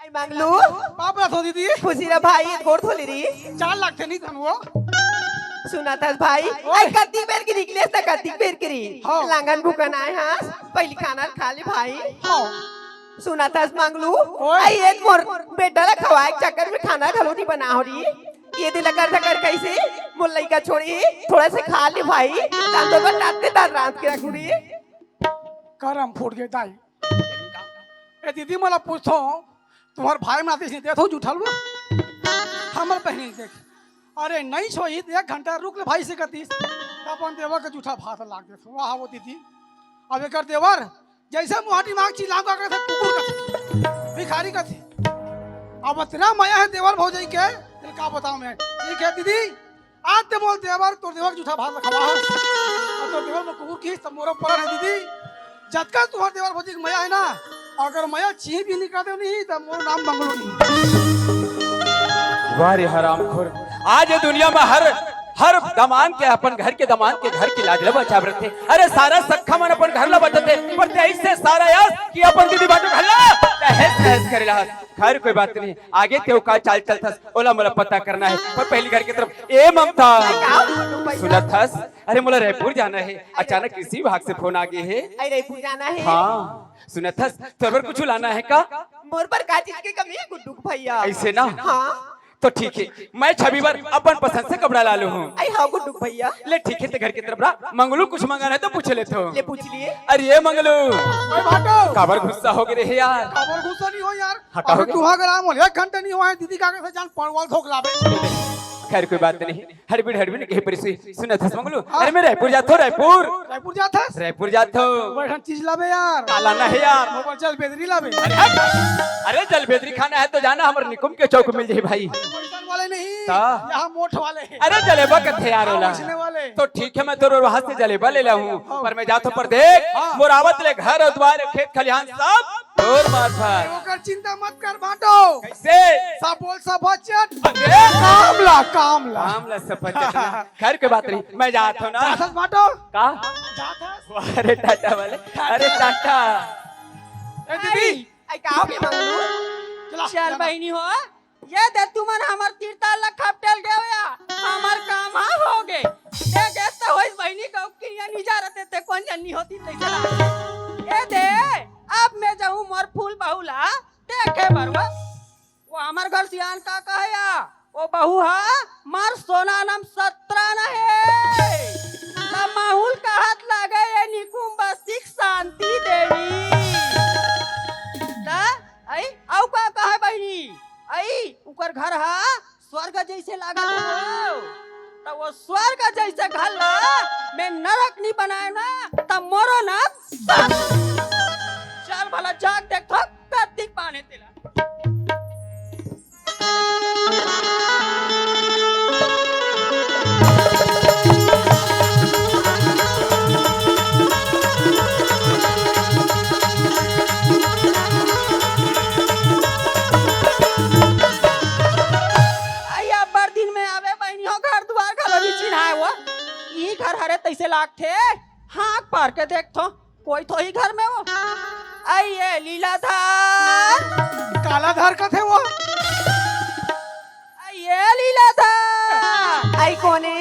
आई मंगलू बाप रा थो दीदी खुशी रा भाई गोड़ थोली री 4 लाख थे नहीं थन वो सुना था भाई आई कत्ती बेर की निकले ता कत्ती बेर की हाँ। लांगन भूकन आए हां पहली खाना खा ले भाई हाँ सुना था मंगलू ओए। आई एक मोर बेटा ला खवाए के चक्कर में खाना खलो नहीं बना हो रही ये दिल कर कैसे मुल्लाई का छोड़ी थोड़ा से खा ले भाई तांदो का टाटते तार रात के रखुड़ी करम फूट गए दाई ए दीदी मला पूछो तुम्हार भाई में आते से देखो जुठल वो हमर पहनी देख अरे नहीं सोई 1 घंटा रुक ले भाई से कतीस अपन देवर का जूठा भात लाग दे वाह वो दीदी अब एकर देवर जैसे मुहाटी मांग चिल्लाम का थे कुकुर का भिखारी का थे अब इतना माया है देवर भौजाई के दिल का बताऊं मैं ठीक है दीदी आज ते बोल देवर तो देवर जूठा भात खवा और तो देवर में कुकुर की सब मोरा पर है दीदी जतका तुम्हार देवर भौजी की माया है ना अगर माया ची भी निकाल दे नहीं तो मोर नाम मंगलो नहीं वाह रे हरामखोर आज ये दुनिया में हर दमान के अपन घर के दमान के घर की लाज बचा थे। अरे सारा सखा मन अपन घर ला बचते पर ऐसे सारा यार कि अपन दीदी बाटो घल्ला तहस तहस करेला खैर कोई बात नहीं आगे तेव का चाल चलथस ओला मोला पता करना है पर पहली घर की तरफ ए ममता सुनत थस अरे मोला रायपुर जाना है अचानक किसी भाग से फोन आ गए है आई रायपुर जाना है हाँ सुनत थस तोर पर कुछ लाना है का मोर पर का चीज की कमी है गुड्डू भैया ऐसे ना हाँ तो ठीक है मैं छवि बार अपन पसंद से कपड़ा ला लू हूँ आई हाँ गुड्डू भैया ले ठीक है तो घर की तरफ रहा मंगलू कुछ मंगाना है तो पूछ लेते हो ले पूछ लिए अरे ये मंगलू ओए भाटो काबर गुस्सा हो गए रे यार खबर गुस्सा नहीं हो यार हटा हो अबे गया। तू अगर आम हो 1 घंटे नहीं हुआ है दीदी का से जान पड़वाल ठोक लावे खैर कोई बात नहीं हड़बड़ कहीं पर से सुना था मंगलू अरे मैं रायपुर जाता हूँ रायपुर जाता है रायपुर जाता हूँ बैठन चीज लावे यार काला ना है यार मोबाइल चल बेदरी लावे अरे हट अरे जल बेदरी खाना है तो जाना हमारे निकुम के चौक मिल जाए भाई पैसा वाले नहीं ता? यहाँ मोठ वाले अरे जलेबा कथे यार ओला मछली वाले तो ठीक है मैं तो वहां से जलेबा ले लाऊं पर मैं जाता हूं पर देख मोरावत ले घर और द्वार खेत खलिहान सब और मार भार ओकर चिंता मत कर बाटो कैसे सब बोल सब बचत अरे कामला कामला कामला सफर चटना खैर कोई बात नहीं मैं जाता हूं ना जाथस बाटो का जाथस अरे टाटा वाले अरे टाटा ए दीदी आई का हो के मंगलू चला चल बहनी हो ये दे तुमन हमर तीरता लखा टेल देवया हमर काम हो गए देख ऐसा होइस बहनी का किया निजा रहते ते कौन जन्नी होती ते चला ए दे अब मैं जाऊं मोर फूल बहुला देखे बरवा वो हमर घर सियान का कहया वो बहू हा मार सोना नाम 17 न है ना माहुल का हाथ लगे ये निकुम बस्तिक शांति देवी ता आई आउ का कहे बहनी आई उकर घर हा स्वर्ग जैसे लागत हो तो वो स्वर्ग जैसे घर ला मैं नरक नहीं बनाए ना तब मरो ना चल भला जाग देख तो कार्तिक पाने तेला घर हरे तैसे लाग थे हाँक पार के देख थो कोई तो ही घर में वो आइए लीलाधार काला धार का थे वो आइए लीलाधार आई कोने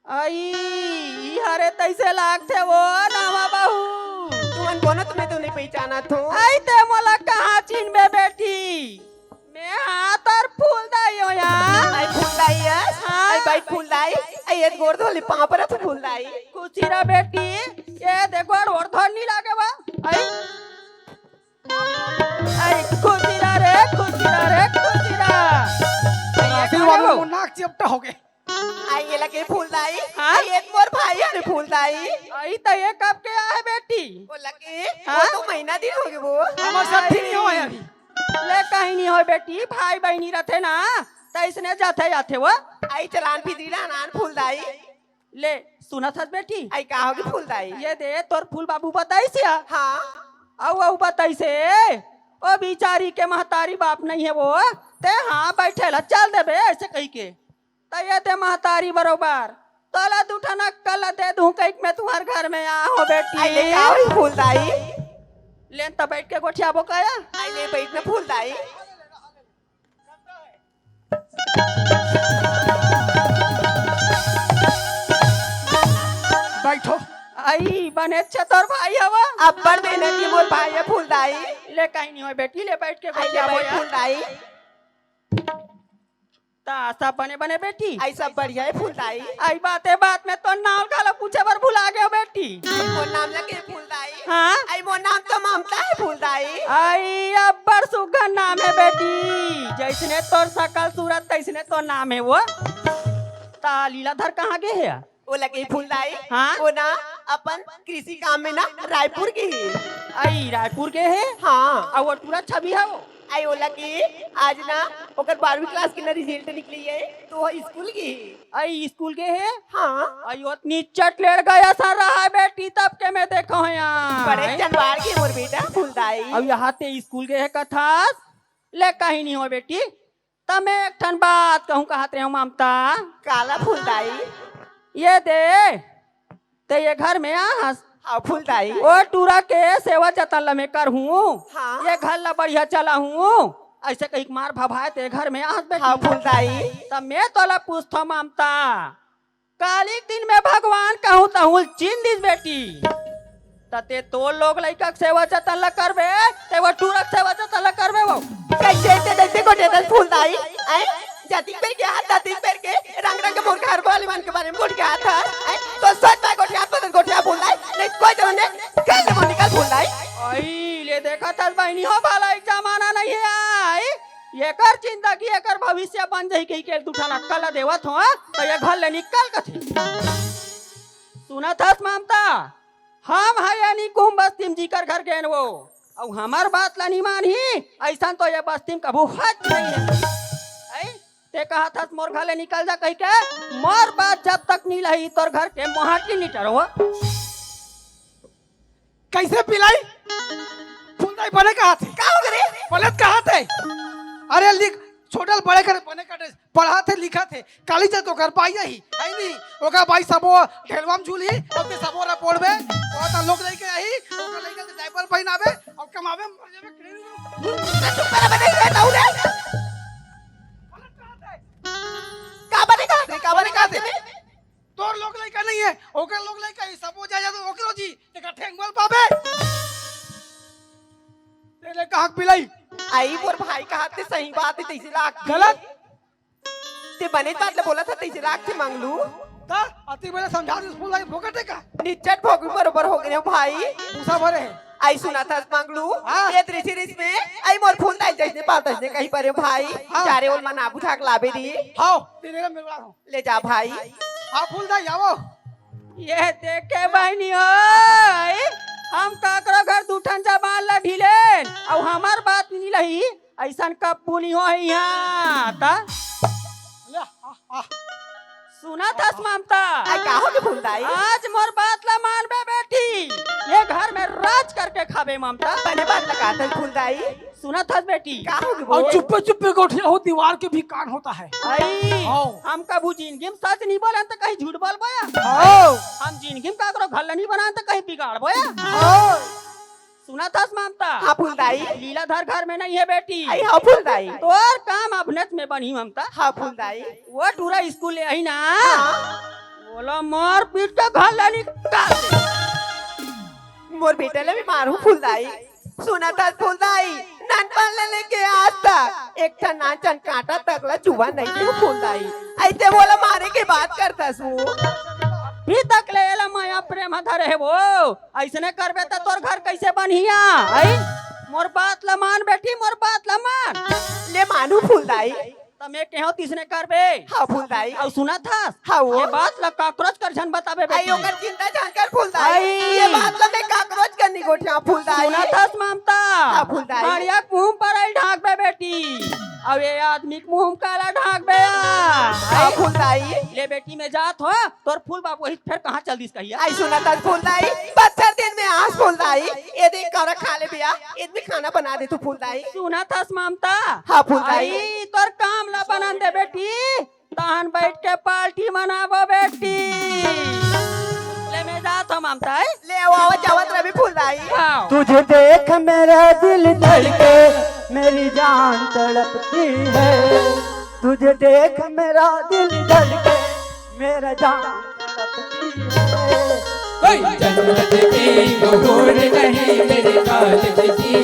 आई हरे तैसे लाग थे वो नामा बहू तुमन कोनो तुम्हें तो नहीं पहचाना थो आई ते मोला कहाँ चिन में बैठी मैं हाथ और फूल दाई हो यार आई फूलदाई है आई भाई फूलदाई आई एक गोड़ धोली पांव पर तो फूलदाई कुछ रा बेटी ये देखो और धन नहीं लागे बा आई आई खुशीरा रे खुशीरा रे खुशीरा राती वालों को नाक चिपटा हो गए आई ये लगे फूलदाई हाँ? आई एक मोर भाई है फूलदाई आई तो ये कब के आए बेटी वो लगे हाँ? वो तो महीना दिन हो गए वो हमारे साथ भी नहीं हुआ यार ले कहीं नहीं हो बेटी भाई बहनी रहते ना तो इसने जाते वो आई चलान भी दीला नान फूलदाई ले सुना था बेटी आई का होगी फूलदाई ये दे तोर फूल बाबू बताई सिया हाँ औ बताई से ओ बिचारी के महतारी बाप नहीं है वो ते हाँ बैठे ला चल दे बे ऐसे कही के तो ये दे महतारी बरोबर तोला दूठा ना कल दे दूं कहीं मैं तुम्हारे घर में आ हो बेटी आई ले का होगी फूलदाई लेन तो बैठ के गोठिया बोकाया आई ले बैठ ना फूलदाई। बैठो। आई बने तोर भाई हवा अब्बड़ मेहनत की मोर भाई है फूलदाई। ले कहीं नहीं हो बेटी ले बैठ के आई ले गोठिया बैठ बोया फूलदाई। ता सब बने बने बेटी आई सब बढ़िया है फूलदाई। आई बात में तो नाम काला पूछे पर भुला गए हो बेटी। मोर नाम लगे फूलदाई। हाँ आई मोर नाम तो ममता है फूलदाई। आई अब्बर सुगन नाम है बेटी जैसने तोर सकल सूरत तैसने तो नाम है वो। ता लीलाधर कहाँ गए है? वो लगे फूलदाई। हाँ? वो ना अपन कृषि काम में ना रायपुर की है। आई रायपुर के है हाँ और वो टूरा छवि है वो। आई वो लगी आज ना ओकर 12वीं क्लास की ना रिजल्ट निकली है तो वो स्कूल की है। आई स्कूल के है हाँ आई उतनी चट लेड़ गया सा रहा है बेटी तब के मैं देखो है यहाँ बड़े जनवार की मोर बेटा फूलदाई। अब यहाँ ते स्कूल के है कथास ले कहीं नहीं हो बेटी तब मैं एक ठन बात कहूँ कहते हैं ममता काला फूलदाई। ये दे ते ये घर में आ हाँ फूलदाई। ओ टूरा के सेवा जतन ल में कर हूँ हाँ। ये घर ला बढ़िया चला हूँ ऐसे कहीं मार भभाए ते घर में आ हाँ फूलदाई। तब मैं तोला पूछता ममता काली दिन में भगवान कहूँ तहूँ चिन दिस बेटी तते तो लोग लइका के सेवा जतन ला करबे ते वो टूरा के सेवा जतन ला करबे वो कैसे कैसे को देता फूलदाई। आई जाति पे क्या हाथ जाति पे के रंग रंग के मोर घर वाले मन के बारे में बोल के आता है तो सच में गोठिया फूलदाई नहीं कोई जरूरत नहीं कैसे वो निकल फूलदाई। आई ले देखा था बहनी हो वाला एक जमाना नहीं है आई ये कर चिंता की ये कर भविष्य बन जाई कहीं के दूठा कल देवत हो तो ये घर ले निकल कथे सुना था ममता हम है यानी कुम बस्तीम जी कर घर गए वो और हमार बात ला नहीं मानी ऐसा तो ये बस्तीम कभू हट नहीं है आई ते कहा था मोर घर ले निकल जा कहीं के मोर बात जब तक नहीं लही तोर घर के मोहाटी नहीं टरो कैसे पिलाई? फूलदाई बने कहा थे? का हो गए पलट कहा थे? अरे लिख छोटल बड़े करे बने का ड्रेस पढ़ा थे लिखा थे काली जा तो कर पाई ही है नहीं ओका भाई सबो ढेलवाम झूली और ते सबो रा पड़बे और ता लोग लेके आई ओका लेके के डायपर पहनावे और कमावे मर जावे चुप कर बने रहता हूं रे का बने का थे तोर लोग लेके नहीं है ओका लोग लेके आई सबो जा जा तो ओकरो जी ते ठेंगवल पावे तेरे कहा पिलाई आई मोर भाई का हाथ से सही बात है तैसे लाख गलत ते बने बात ले बोला था तैसे लाख से मांग लू ता अति बेले समझा दे फूलदाई फोकटे का निचट भोग बरोबर हो गए भाई दूसरा भरे है आई सुना था मांग लू हाँ। ये त्रिशिरिस में आई मोर फूलदाई जैसे बात है कहीं पर भाई हाँ। चारे ओल मना बुझा के लाबे दी आओ तेरे मिलवा हूं ले जा भाई आ फूलदाई आओ ये देखे बहनी हो हम काकरो घर दूठन जबान ला ढीले और हमार बात नहीं लही ऐसा कब नहीं हो यहाँ ता ले आ सुना था ममता आई का हो के फूलदाई आज मोर बात ला मान बे बेटी ये घर में राज करके खाबे ममता बने बात लगा था फूलदाई सुना था बेटी का हो के और बोल चुप्पे चुप्पे गोठिया हो दीवार के भी कान होता है आई आओ। हम कबू जिंदगी में सच नहीं बोले तो कहीं झूठ बोल बोया आओ हम जिंदगी में काकरो घर नहीं बना तो कहीं बिगाड़ बोया आओ सुना था ममता हाँ फूलदाई लीलाधर घर में नहीं है बेटी आई हाँ फूलदाई तोर काम अपनेत में बनी ममता हाँ फूलदाई वो टूरा स्कूल ले आई ना हाँ। बोलो मार पीट के घर ले निकाल दे मोर बेटा ले भी मारू फूलदाई सुना था फूलदाई नानपन ले लेके आज तक एक ठन नाचन कांटा तकला चुवा नहीं थी फूलदाई ऐसे बोला मारे के बात करता सू भी तक ले एला माया प्रेम धरे है वो ऐसने करबे तो तोर घर कैसे बनिया आई मोर बात ला मान बेटी मोर बात ला मान ले मानू फूलदाई तमे केहो तीसने करबे हाँ फूलदाई और सुना था हाँ वो ये बात ला काकरोच कर झन बताबे आई बेटी ओकर चिंता जानकर फूलदाई आई। ये बात ला मैं काकरोच करनी गोठिया फूलदाई सुना था ममता हाँ, फूलदाई। बढ़िया मुंह पर आई ढाक बे बेटी अब ये आदमी के मुंह काला ढाक बे हाँ फूलदाई ले बेटी में जात हो तोर फूल बाप वही फिर कहाँ चल दिस कहिया आई सुना था फूलदाई बच्चा दिन में आज फूलदाई ये देख कर खा ले बिया इतनी खाना बना दे तू फूलदाई सुना था ममता हाँ फूलदाई आई तोर काम ला बना दे बेटी तहन बैठ के पार्टी मनाबो बेटी ले में जात हम ममता है ले आओ जावत रवि फुलदाई। आओ। तुझे देख मेरा दिल धड़के, मेरी जान तड़पती है। तुझे देख मेरा दिल धड़के, मेरा जान तड़पती है। कोई जन्नत की मोहर नहीं मेरे कॉलेज की,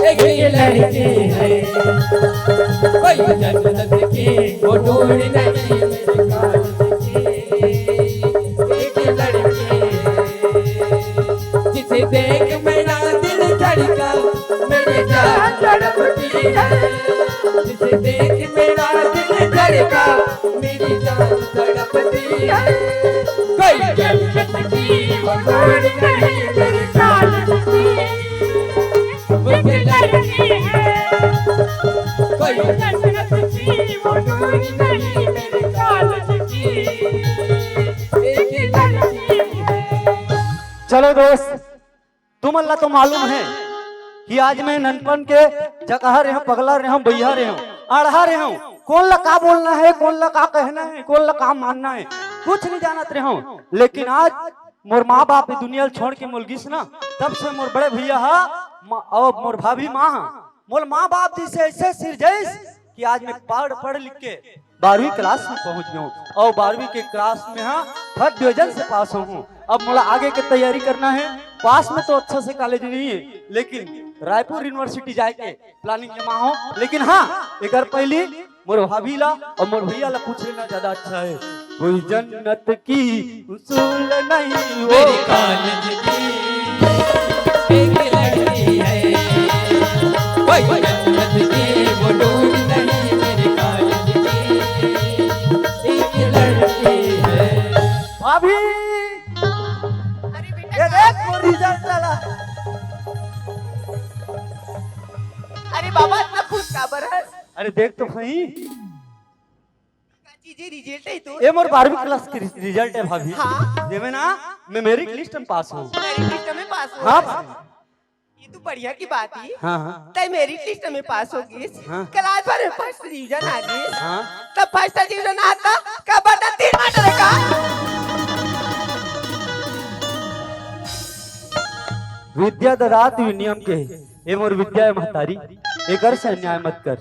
एक ये लड़की है। कोई जन्नत की मोहर नहीं मेरे कॉलेज की, एक ये लड़की है। जिसे देख मेरा दिल धड़का, मेरी जान तड़पती है। जिसे देख मेरा दिल धड़का, मेरी जान तड़पती है। कोई जन्नत की मोहर नहीं मेरे कॉलेज की, मुझे लड़की है। कोई जन्नत की मोहर नहीं मेरे कॉलेज की, एक लड़की है। चलो दोस्त, तुम अल्लाह तो मालूम है कि आज मैं ननपन के जगह रहे हूँ, पगला रहे हूँ, बैहा रहे हूँ, अढ़ा रहे हूँ। कौन ला का बोलना है, कौन ला का कहना है, कौन ला का मानना है, कुछ नहीं जानत रहे हूँ। लेकिन आज मोर माँ बाप दुनिया छोड़ के मोल गिस ना, तब से मोर बड़े भैया और मोर भाभी माँ, मोर माँ बाप जी से ऐसे सिरजैस कि आज मैं पढ़ लिख के 12वीं क्लास में पहुंच गया हूँ। और 12वीं के क्लास में फर्स्ट डिवीजन से पास हूँ। अब मोला आगे की तैयारी करना है। पास में तो अच्छा से कॉलेज नहीं है, लेकिन रायपुर यूनिवर्सिटी जाके प्लानिंग जमा हो। लेकिन हाँ, एक पहले मोर भाभी ला और मोर भैया ला पूछ लेना ज्यादा अच्छा है। कोई जन्नत की उसूल नहीं वो मेरे कॉलेज की एक लड़की है। कोई जन्नत की वो डोर नहीं मेरे कॉलेज की, एक लड़की है। भाभी अरे बेटा ये देख मोर रिजल्ट चला। अरे बाबा इतना खुश का बरस अरे देख तो सही, चीजें रिजल्ट है तू। ये मोर 12वीं क्लास की रिजल्ट है भाभी। हाँ। देवे ना, मैं मेरिट लिस्ट में पास हूँ। मेरिट लिस्ट में पास हो। हाँ भाभी। ये तो बढ़िया की बात है। हाँ हाँ तय मेरिट लिस्ट में पास हो गई। हाँ। क्लास भर में फर्स्ट डिवीजन आ गई। हाँ। तब फर्स्ट डिवीजन आता का बटा 3 मटर का। विद्या ददात विनियम के, ये मोर विद्या है महतारी, एकर से अन्याय मत कर।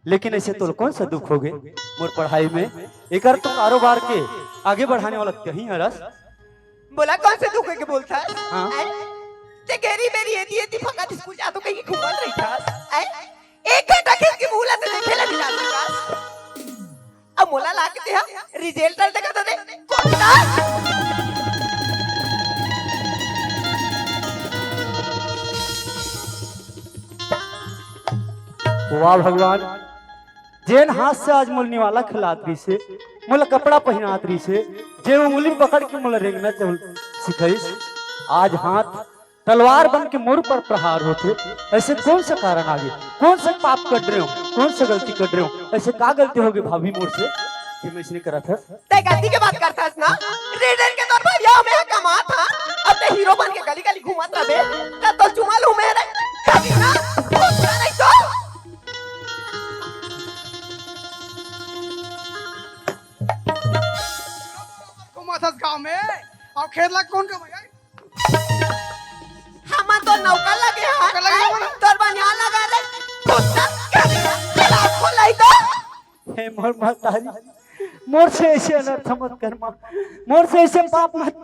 लेकिन ऐसे तो कौन सा दुख हो गए मोर पढ़ाई में, एकर तो कारोबार के आगे बढ़ाने वाला कहीं है रस। बोला कौन से दुख के बोलता है? हाँ। ते गेरी मेरी ये फकत स्कूल जा तो कहीं घूमत रही था। एक घंटा खेल के भूला तो खेला नहीं जाता का। अब मोला ला के दे रिजल्ट देखा तो दे कौन सा? वाह भगवान, जेन हाथ से आज मोल निवाला खिलात रही से, मोला कपड़ा पहनात रही से, जे उंगली पकड़ के मोला रेंगना सिखाइस, आज हाथ तलवार बन के मोर पर प्रहार होते। ऐसे कौन सा कारण आगे, कौन सा पाप कर रहे हो, कौन सा गलती कर रहे हो, ऐसे का गलती होगी भाभी मोर से कि मैं इसने करा था। ते गलती के बात करता है ना, रेडर के तौर पर यह मैं कमा था। अब ते हीरो बन के गली गली घूमत रहे, तब तो चुमा लूं मैं रे कभी ना, होता नहीं तो। कुमाथस गांव में और खेत ला कौन का भैया? हम तो नौका लगे हैं। नौका लगे हैं? तोर बनिया लगा रे कुत्ता कभी ना खिलाफ को लाई तो। हे मोर महतारी, मोर से ऐसे अनर्थ मत कर माँ, मोर से ऐसे पाप मत।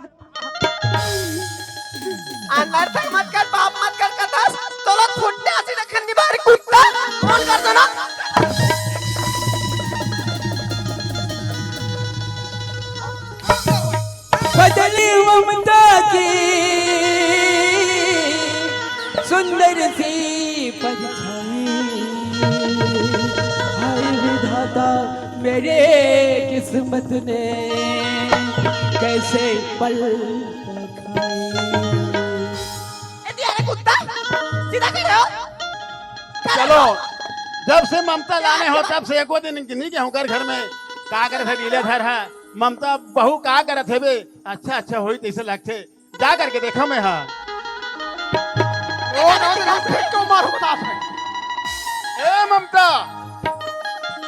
अनर्थ मत कर, पाप मत कर कथा तो लोग फुटने आसी रखन निबार कुत्ता कौन कर दो ना। बदली ममता की सुंदर सी परछाई, हाय विधाता मेरे किस्मत ने कैसे पल खाई। ए कुत्ता सीधा कर रहे हो। चलो, जब से ममता लाने हो तब से एको दिन नहीं गया हूँ घर में का करत है लीले धर है ममता बहू का करत है बे। अच्छा अच्छा होई तैसे लगते जा करके देखो मैं। हाँ ओ ना फिर को मारो बतास में। ए ममता,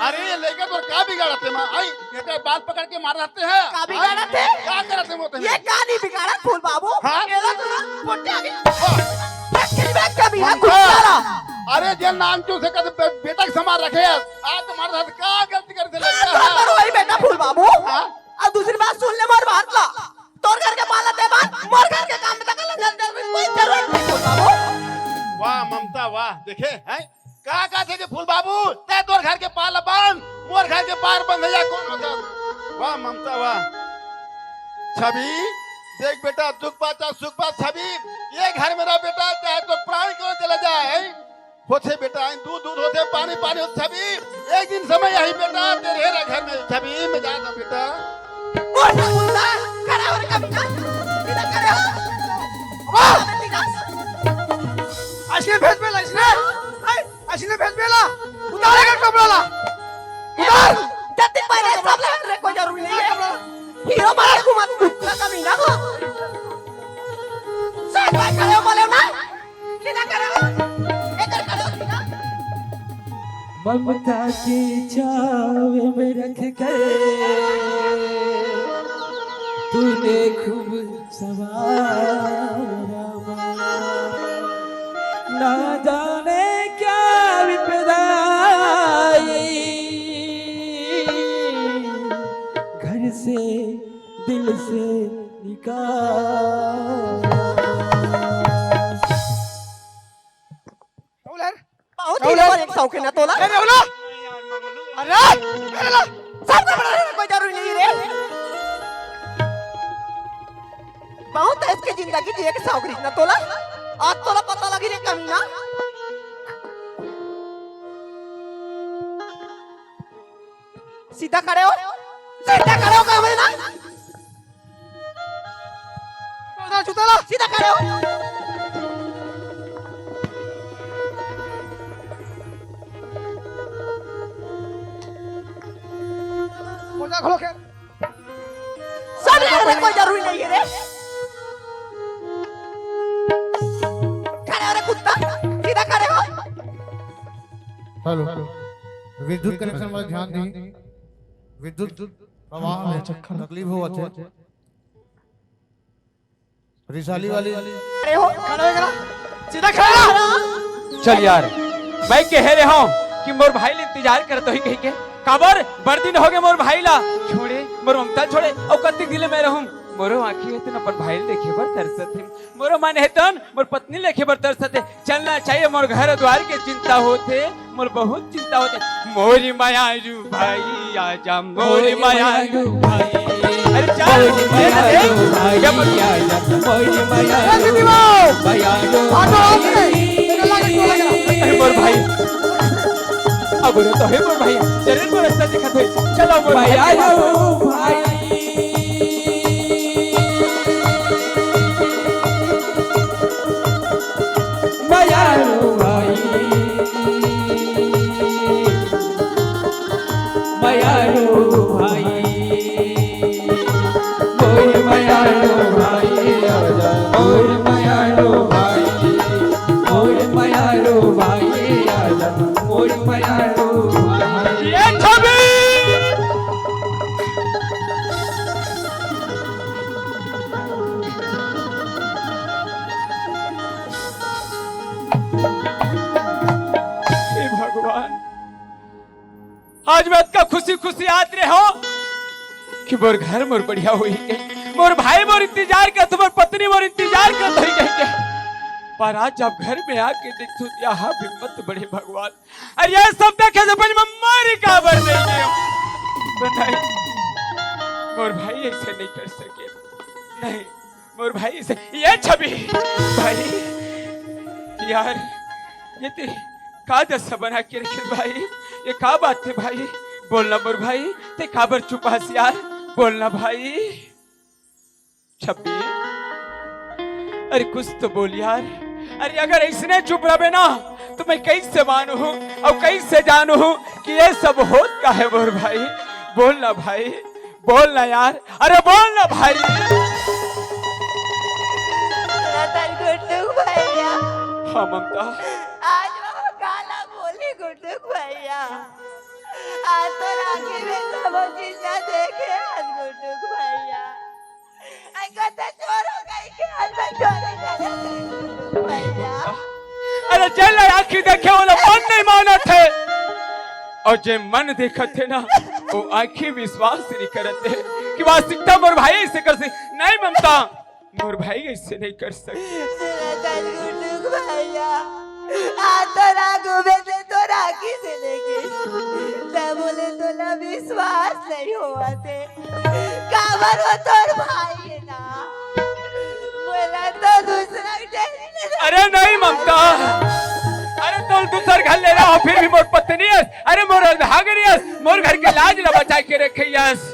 अरे ये लेकर तो क्या बिगाड़ते माँ आई ये बाल पकड़ के मार रहते हैं का बिगाड़ा थे? क्या करते मोते ये कहानी बिगाड़ा फूल बाबू। हाँ? केला तो ना पोटे आ गया। कभी ना कुछ करा। अरे जे नाम चू से कद बेटा के समार रखे आज तुम्हारे साथ क्या गलती करते लड़का बराबर वही बेटा फूल बाबू। हाँ? और दूसरी बात सुन ले मोर बात ला। तोर घर के माला दे बात मोर घर के काम में तक लग कोई जरूरत नहीं फूल बाबू। वाह ममता वाह देखे हैं कहा थे कि फूल बाबू ते तोर घर के पाल बंद मोर घर के पार बंद है कौन होता वाह ममता वाह छवि देख बेटा दुख बात सुख बात छवि ये घर मेरा बेटा चाहे तो प्राण क्यों चला जाए होते बेटा दूध दूध होते पानी पानी होते छवि एक दिन समय यही बेटा तेरे घर में छवि में जाता बेटा मोटा मुंडा खड़ा हो कभी ना इधर खड़े हो वाह असली भेद बेला असली भेद बेला उतारेगा कपड़ा उतार जब तक पहले सब लग कोई जरूरी नहीं है हीरो मार को मत कुत्ता कभी ना हो साथ में खड़े हो बोले ना सीधा खड़े हो एक खड़े हो सीधा ममता की छावे में रख कर तूने खूब सवारा ना जाने क्या विपदा आई घर से दिल से निकाल बहुत ही और एक शौकीन है तोला अरे बोलो अरे सब का बड़ा कोई जरूरी नहीं रे बहुत है इसकी जिंदगी जी एक शौकीन ना तोला आज तोला पता लगी रे कमीना सीधा खड़े हो काम है ना उधर चुताला सीधा खड़े हो मोजा खोलो के सब रहने कोई जरूरी नहीं है रे खड़े हो रे कुत्ता सीधा खड़े हो हेलो विद्युत कनेक्शन पर ध्यान दी विद्युत प्रवाह में तकलीफ हो अच्छे रिसाली वाली खड़े हो सीधा खड़ा चल यार मैं कह रहा हूँ कि मोर भाई ले इंतजार करते ही कहीं के काबर बर्दिन हो गए मोर भाई ला छोड़े मोर ममता छोड़े और कत्ती दिले में रहूं मोरो आंखी हेतन अपन भाई देखे बर तरसत है मोरो मन हेतन मोर पत्नी लेखे बर तरसत है चलना चाहिए मोर घर द्वार के चिंता होते मोर बहुत चिंता होते मोरी मायारू भाई आजा मोरी मायारू भाई अरे चल भाई आजा मोरी मायारू अरे मोर भाई अब तो है मोर भाई शरीर को रास्ता दिखत है चलो मोर भाई आजा भाई आज मैं का खुशी खुशी आत रहे हो कि मोर घर मोर बढ़िया हुई के मोर भाई मोर इंतजार कर तुम्हार पत्नी मोर इंतजार कर धरी के पर आज जब घर में आके देखो यहाँ हिम्मत बड़े भगवान अरे ये सब देखे से पहले मम्मारी का बर नहीं गया नहीं मोर भाई ऐसे नहीं कर सके नहीं मोर भाई ऐसे ये छवि भाई यार ये तेरी का दशा बना के रखे भाई ये का बात है भाई बोलना मोर भाई ते काबर चुपास यार बोलना भाई छब्बी अरे कुछ तो बोल यार अरे अगर इसने चुप रहे ना तो मैं कैसे मानू हूँ और कैसे जानू हूँ कि ये सब होत का है मोर भाई बोलना भाई बोलना यार अरे बोलना भाई आज वो काला बोली गुड्डू भैया वो जिंदा देखे आज गुड्डू भैया आई कहता चोर हो गई के आज मैं चोरी करे भैया अरे जल आँखी देखे वाला मन नहीं माना थे और जे मन देखा थे ना वो आँखी विश्वास नहीं करते कि वास्तविकता मोर भाई ऐसे कर सकते नहीं ममता मोर भाई ऐसे नहीं कर सकते गुड्डू भैया आज तो रागू में से तो राखी से लेके तब बोले तो ना विश्वास नहीं हुआ थे काबर वो तोर भाई है ना बोला तो दूसरा अरे नहीं ममता अरे तुम दूसर घर ले रहा हो फिर भी मोर पत्नी है अरे मोर भागनी है मोर घर के लाज न बचा के रखे यस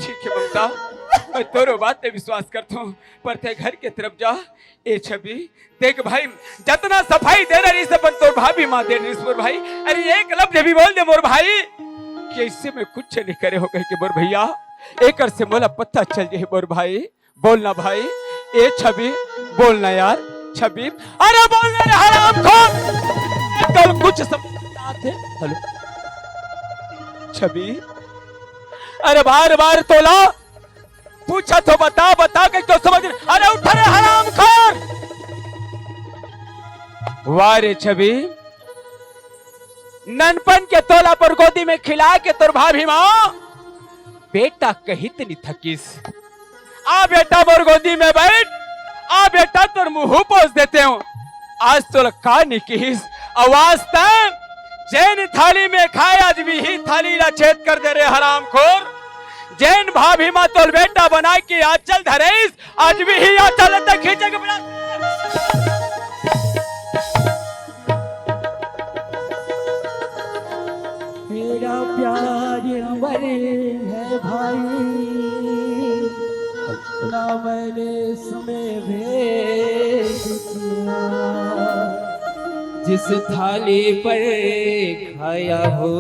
ठीक है ममता मैं तोरो बात पे विश्वास करता हूँ पर ते घर के तरफ जा ए छवि देख भाई जितना सफाई दे रही सब तोर भाभी माँ दे रही मोर भाई अरे एक लफ्ज भी बोल दे मोर भाई कि इससे मैं कुछ नहीं करे हो कह के मोर भैया एक से मोला पता चल जाए मोर भाई बोलना भाई ए छवि बोलना यार छवि अरे बोलना रे हराम खोर तो कुछ समझते हेलो छवि अरे बार बार तोला पूछा तो बता बता के क्यों समझ अरे उठ रे हराम खोर वारे छवि ननपन के तोला पर गोदी में खिला के तोर भाभी माँ बेटा कही तनी थकीस आ बेटा मोर गोदी में बैठ आ बेटा तोर मुंह पोस देते हूँ आज तो का निकीस आवाज तक जैन थाली में खाए आज भी ही थाली ला छेद कर दे रे हराम खोर जैन भाभी माँ तोर बेटा बना के आंचल धरेस आज भी ही आंचल तक खींचे के बना मेरा प्यार अमर है भाई ना मैंने इसमें भेद किया जिस थाली पर खाया हो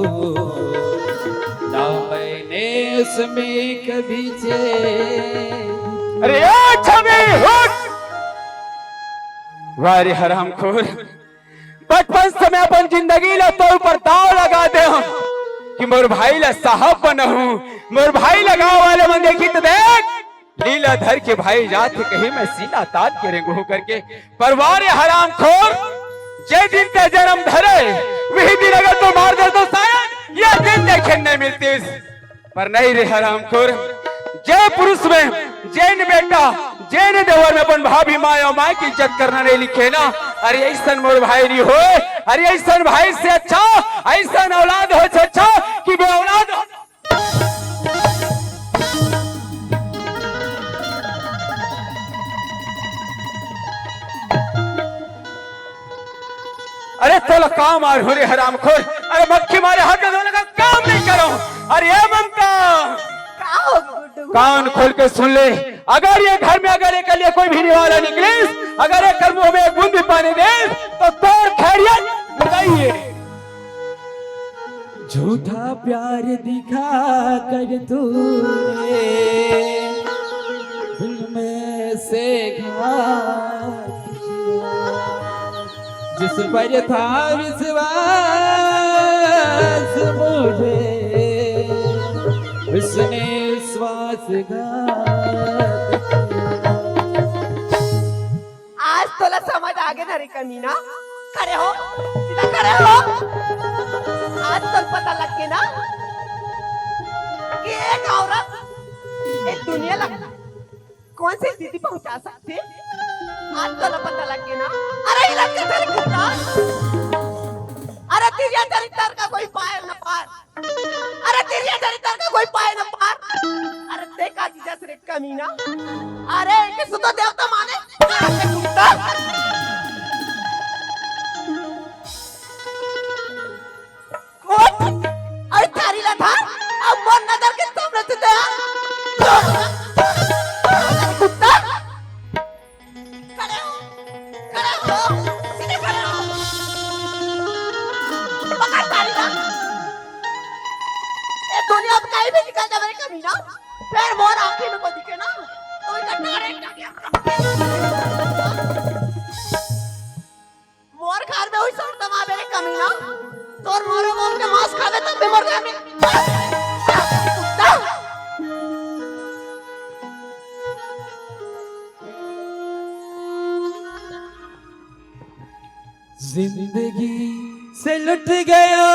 ना मैंने उसमें कभी अरे छवि उठ वारे हराम खोर बचपन से मैं अपन जिंदगी ला तो ऊपर दाव लगा दे हूं कि मोर भाई ला साहब बना हूं मोर भाई लगाओ वाले मन देखी तो देख लीला धर के भाई जात कहीं मैं सीना तान के रेंगू करके परवार हराम खोर जे दिन ते जन्म धरे वही दिन अगर तो मार दे तो शायद यह दिन देखे नहीं मिलती पर नहीं रे हराम खोर जय पुरुष में जैन बेटा जैन देवर में अपन भाभी माँ और माँ की इज्जत करना नहीं लिखे ना अरे ऐसा मोर भाई नहीं हो अरे ऐसा भाई से अच्छा ऐसा औलाद हो से अच्छा कि बे औलाद हो अरे तो काम मार हो रे हराम खोर अरे मक्खी मारे हाथ का काम नहीं करो अरे ये ममता कान खोल के सुन ले अगर ये घर में अगर एक लिए कोई भीने वाला निकले अगर एक मुंह में एक बूंद भी पानी दे तो तोड़ खैरियत बताइए झूठा प्यार दिखा कर तूने दिल में से घात किया जिस पर था विश्वास मुझे उसने आज तोला समझ आ गया ना रे कमीना खड़े हो सीधा खड़े हो आज तो पता लग गया ना कि एक औरत एक दुनिया लग कौन सी स्थिति पहुंचा सकती आज तो पता लग गया ना अरे इलाके तेरे कुत्ता अरे तेरी चरित्र का कोई पार न पार अरे तेरी चरित्र का कोई पार न पार अरे देखा जीजा से कमीना अरे किसको तो देवता माने अरे कुत्ता कोट अरे थारी ला था अब मन नजर के सामने से दे कुत्ता खड़े हो सीधे खड़े हो पकड़ थारी ला ये दुनिया में कहीं भी निकल जावे कमीना फिर मोर आंखें में को दिखे ना तो इकट्ठा करेगा मोर घर में हुई सर तमा मेरे कमीना तोर मोरे मोर के मांस खावे तब भी मोर घर में जिंदगी से लुट गया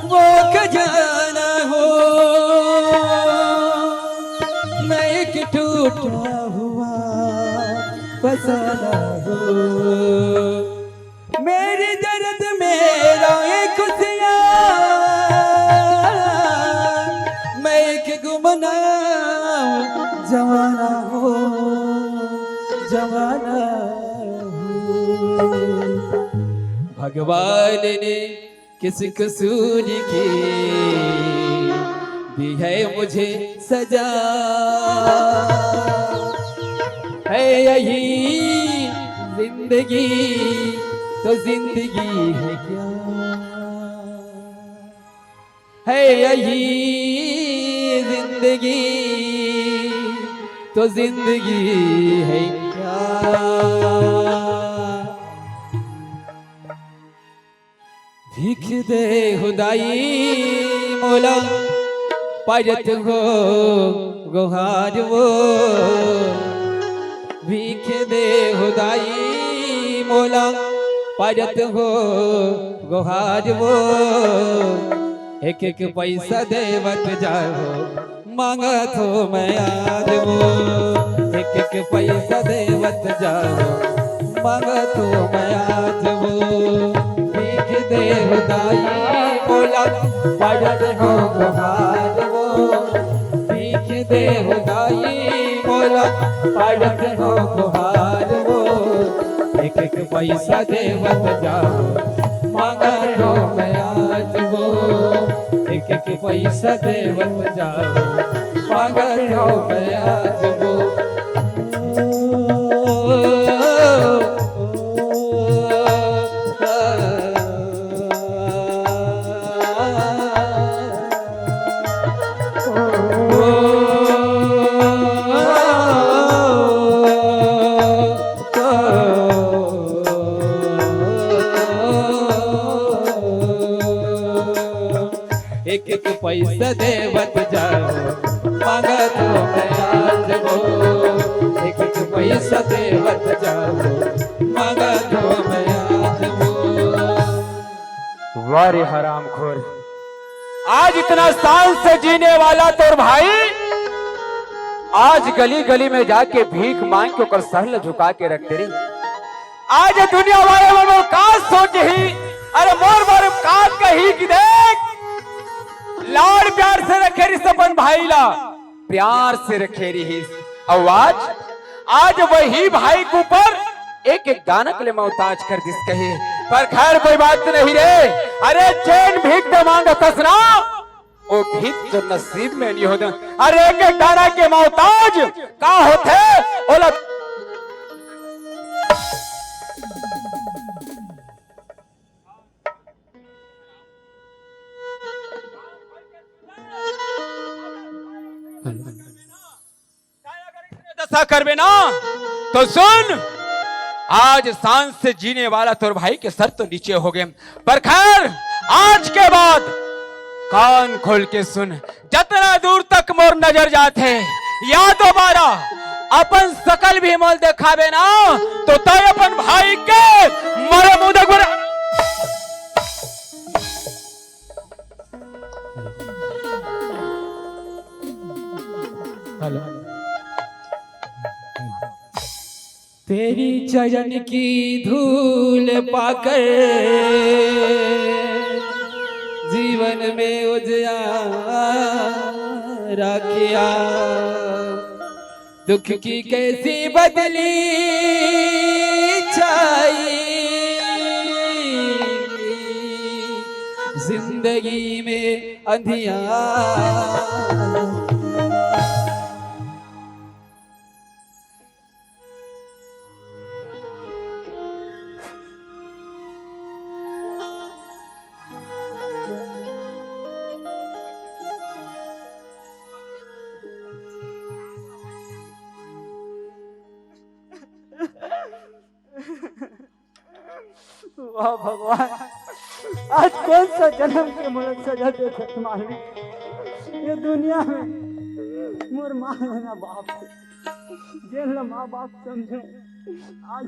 वो खजाना हो, मैं एक टूटा हुआ फसाना हो, मेरे दर्द मेरा एक खुशियाँ, मैं एक गुमनाम जवाना हो, जवाना हो। भगवान ने किस कसूर की दी है मुझे सजा, है यही जिंदगी तो जिंदगी है क्या, है यही जिंदगी तो जिंदगी है क्या। भीख दे खुदाई मौला पायत हो गुहार वो, भीख दे खुदाई मौला पायत हो गुहार वो, एक एक पैसा देवत जाओ मांगा तो मैं आज वो, एक एक पैसा देवत जाओ मांगा तो मैं आज वो, भीख दे खुदाई मौला पायत हो गुहार वो, भीख दे खुदाई मौला पायत हो गुहार वो, एक एक पैसा देवत जाओ मांगा तो मैं आज वो, एक एक पैसा देवत जाओ मांगा तो मैं आज वो। एक एक पैसा देवत जाओ मांगा तो मैं आज वो, एक एक पैसा देवत जाओ मांगा तो मैं आज वो। वारे हराम खोर, आज इतना शान से जीने वाला तोर भाई आज गली गली में जाके भीख मांग के ओकर सर झुका के रखते रही। आज दुनिया वाले मन का सोच ही, अरे मोर का कही कि देख लाड़ प्यार से रखे रिस अपन भाई ला, प्यार से रखे रही। और आज वही भाई के ऊपर एक एक दाना के लिए मोहताज कर दिस कहे, पर खैर कोई बात नहीं रे। अरे चैन भीख दे मांगा तसना, वो भीख तो नसीब में नहीं होता। अरे एक एक दाना के मोहताज का होते ओला दशा करवे ना तो सुन, आज सांस से जीने वाला तोर भाई के सर तो नीचे हो गए, पर खैर आज के बाद कान खोल के सुन, जितना दूर तक मोर नजर जाते या दोबारा अपन सकल भी मल देखावे ना तो तय अपन भाई के मरे मुंह देख। तेरी चरण की धूल पाकर जीवन में उजियारा किया, दुख की कैसी बदली छाई जिंदगी में अंधियारा। वाह भगवान, आज कौन सा जन्म के मुझे सजा देते तुम्हारे ये दुनिया में। मोर माँ ना बाप जेल माँ बाप समझो आज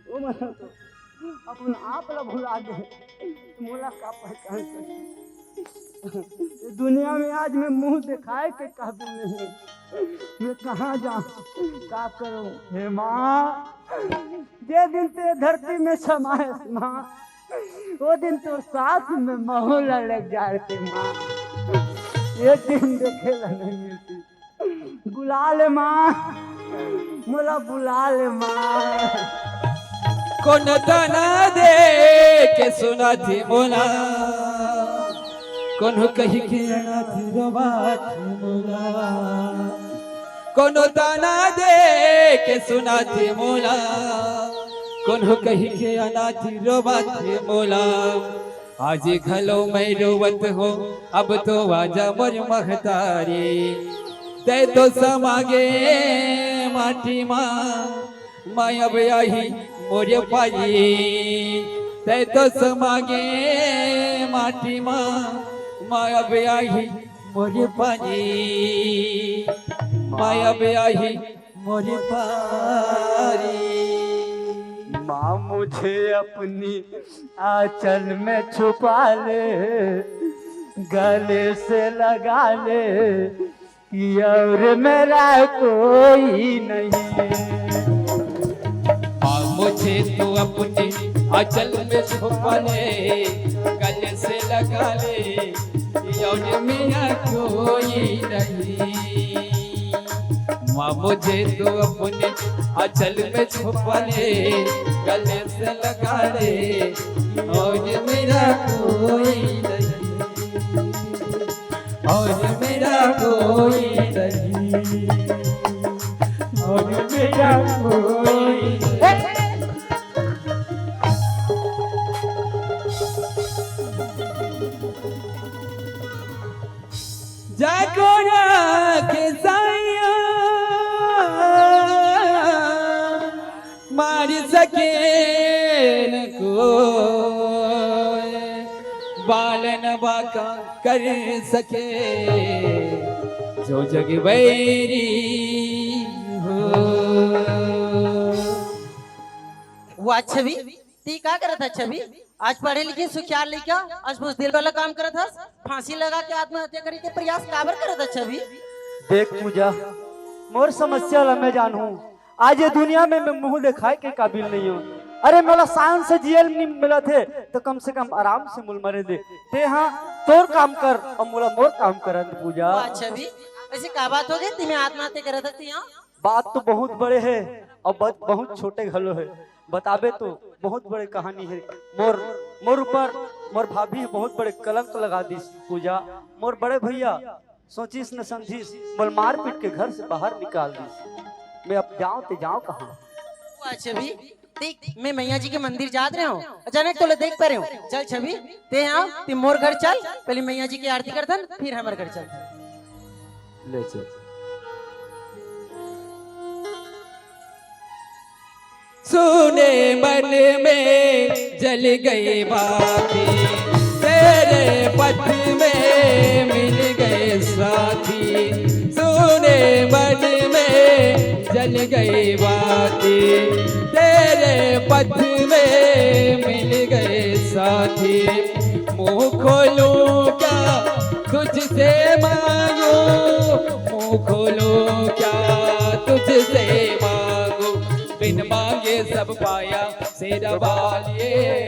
वो मना तो अपन आप ला भुला दे मोला का पहचान कर दुनिया में आज मैं मुंह दिखाए के काबिल नहीं, मैं कहाँ जाऊँ क्या करूँ। हे माँ, जे दिन ते धरती में समाए माँ, वो दिन तो साथ में महुला लग जाते माँ। ये दिन देखेला नहीं मिलती, बुला ले माँ, मोला बुला ले माँ। कौन तना दे के सुना थी मोला, कौन कही के आना थी रोवा थी मोला। कौन तना दे के सुना थी मोला, कौन कही के आना थी रोवा थी मोला। आज घलो मैं रोवत हो, अब तो आजा मोर महतारी। ते तो समागे माटी माँ, मैं अब आई मोरे पाई। ते तो समागे माटी माँ, मैं अब आई मोरे पाई। मैं अब आई मोरे पारी। माँ मुझे अपनी आंचल में छुपा ले, गले से लगा ले कि और मेरा कोई नहीं। मुझे तो अपने आंचल में छुपा ले, गले से लगा ले और मेरा कोई नहीं। माँ मुझे तो अपने आंचल में छुपा ले, गले से लगा ले और मेरा कोई नहीं, और मेरा कोई नहीं, और मेरा कोई नहीं। जाको के साया मार सके न को, बालन बाका कर सके जो जग बैरी हो। वो छवि ती का करत है छवि? आज पढ़े लिखे सुखियार लइका, आज बुझ दिल वाला काम करत हस, फांसी लगा के आत्महत्या करे के प्रयास काबर करत है छवि? देख पूजा, मोर समस्या ला मैं जानू। आज ये दुनिया में मैं मुंह दिखाए के काबिल नहीं हूँ। अरे मोला सांस से जियल नहीं मिला थे तो कम से कम आराम से मुल मरे दे ते। हाँ तोर काम कर और मोला मोर काम कर पूजा। वाह छवि, ऐसी का बात हो गई तुम्हें आत्महत्या करत थी? यहाँ बात तो बहुत बड़े है और बहुत छोटे घलो है। बताबे तो बहुत बड़े कहानी है। मोर ऊपर मोर भाभी बहुत बड़े कलंक लगा दी पूजा। मोर बड़े भैया सोचिस न समझिस, मोल मार पीट के घर से बाहर निकाल दी। मैं अब जाऊं ते जाऊं कहाँ? वाह छवि, देख मैं मैया जी के मंदिर जात रहे हूँ, अचानक तो देख पा रहे हूँ। चल छवि ते यहाँ ते मोर घर चल, पहले मैया जी की आरती करथन फिर हमारे घर चल। ले चल। सुने मन में जल गई बाती, तेरे पथ में मिल गए साथी। सुने मन में जल गई बाती, तेरे पथ में मिल गए साथी। मुँह खोलूं क्या तुझसे मांगू, मुँह खोलूं क्या तुझसे मांगू। बिन मांगे सब पाया शेरा वालिए